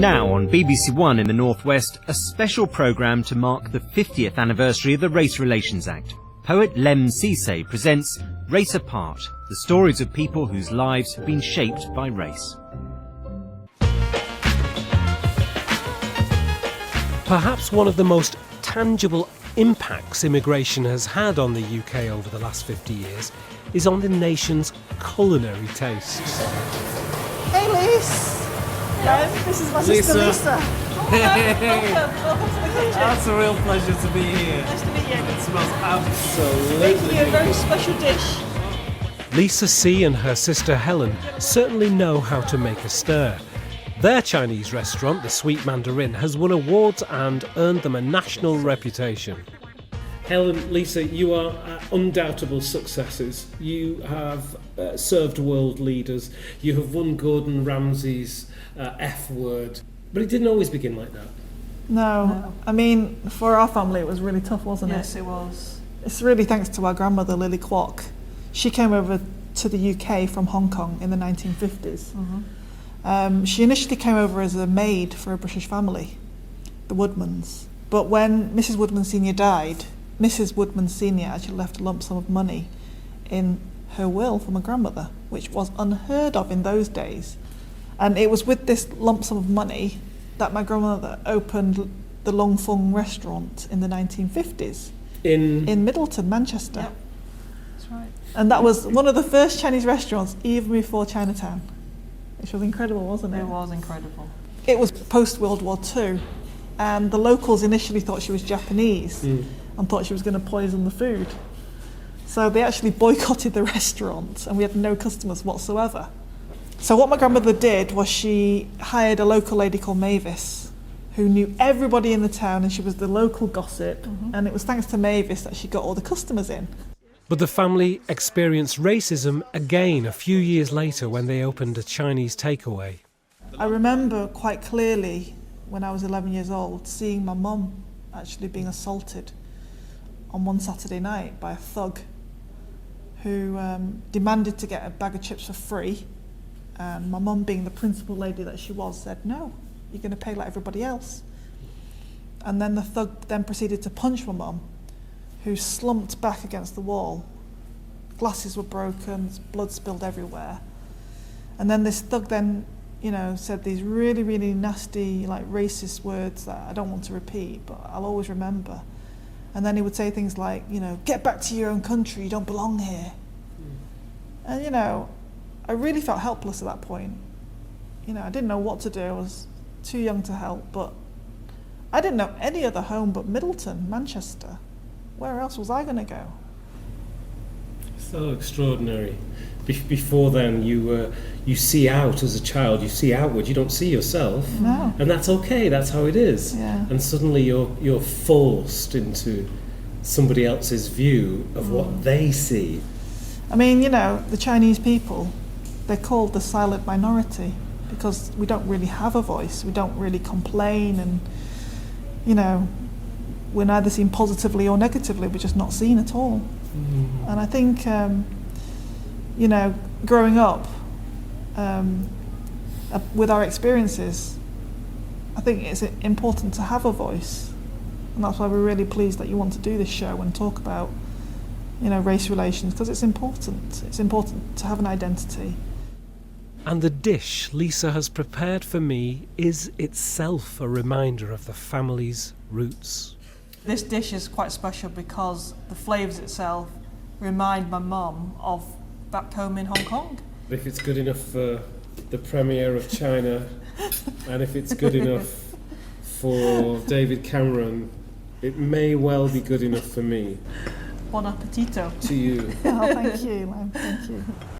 now on BBC1 in the Northwest, a special programme to mark the 50th anniversary of the Race Relations Act. Poet Lem Sisay presents Race Apart, the stories of people whose lives have been shaped by race. Perhaps one of the most tangible impacts immigration has had on the UK over the last 50 years is on the nation's culinary tastes. Hey, Lise. Hello. This is my sister Lisa. Hey. Welcome to the kitchen. That's a real pleasure to be here. Nice to meet you. It smells absolutely Making you a very beautiful. special dish. Lisa C and her sister Helen certainly know how to make a stir. Their Chinese restaurant, the Sweet Mandarin, has won awards and earned them a national reputation. Helen, Lisa, you are undoubtable successes. You have served world leaders. You have won Gordon Ramsay's F word. But it didn't always begin like that. No. I mean, for our family it was really tough, wasn't it? Yes, it was. It's really thanks to our grandmother, Lily Kwok. She came over to the UK from Hong Kong in the 1950s. She initially came over as a maid for a British family, the Woodmans. But when Mrs. Woodman Senior died, Mrs. Woodman Senior actually left a lump sum of money in her will for my grandmother, which was unheard of in those days. And it was with this lump sum of money that my grandmother opened the Long Fung restaurant in the 1950s in Middleton, Manchester. Yep. That's right. And that was one of the first Chinese restaurants even before Chinatown, which was incredible, wasn't it? It was incredible. It was post-World War II, and the locals initially thought she was Japanese and thought she was going to poison the food. So they actually boycotted the restaurant, and we had no customers whatsoever. So what my grandmother did was she hired a local lady called Mavis, who knew everybody in the town, and she was the local gossip, and it was thanks to Mavis that she got all the customers in. But the family experienced racism again a few years later when they opened a Chinese takeaway. I remember quite clearly when I was 11 years old seeing my mum actually being assaulted on one Saturday night by a thug who demanded to get a bag of chips for free, and my mum, being the principal lady that she was, said, "No, you're going to pay like everybody else." And then the thug then proceeded to punch my mum, who slumped back against the wall. Glasses were broken, blood spilled everywhere. And then this thug then, said these really, really nasty, like racist words that I don't want to repeat, but I'll always remember. And then he would say things like, "Get back to your own country, you don't belong here." And, I really felt helpless at that point. I didn't know what to do. I was too young to help, but I didn't know any other home but Middleton, Manchester. Where else was I going to go? So extraordinary. Before then, you see out as a child. You see outward. You don't see yourself. No. And that's okay. That's how it is. Yeah. And suddenly you're forced into somebody else's view of what they see. I mean, the Chinese people, they're called the silent minority because we don't really have a voice. We don't really complain, and we're neither seen positively or negatively. We're just not seen at all. And I think, growing up with our experiences, I think it's important to have a voice. And that's why we're really pleased that you want to do this show and talk about, race relations, because it's important. It's important to have an identity. And the dish Lisa has prepared for me is itself a reminder of the family's roots. This dish is quite special because the flavours itself remind my mum of back home in Hong Kong. If it's good enough for the premiere of China, and if it's good enough for David Cameron, it may well be good enough for me. Bon appetito. To you. Oh, thank you, Lem. Thank you.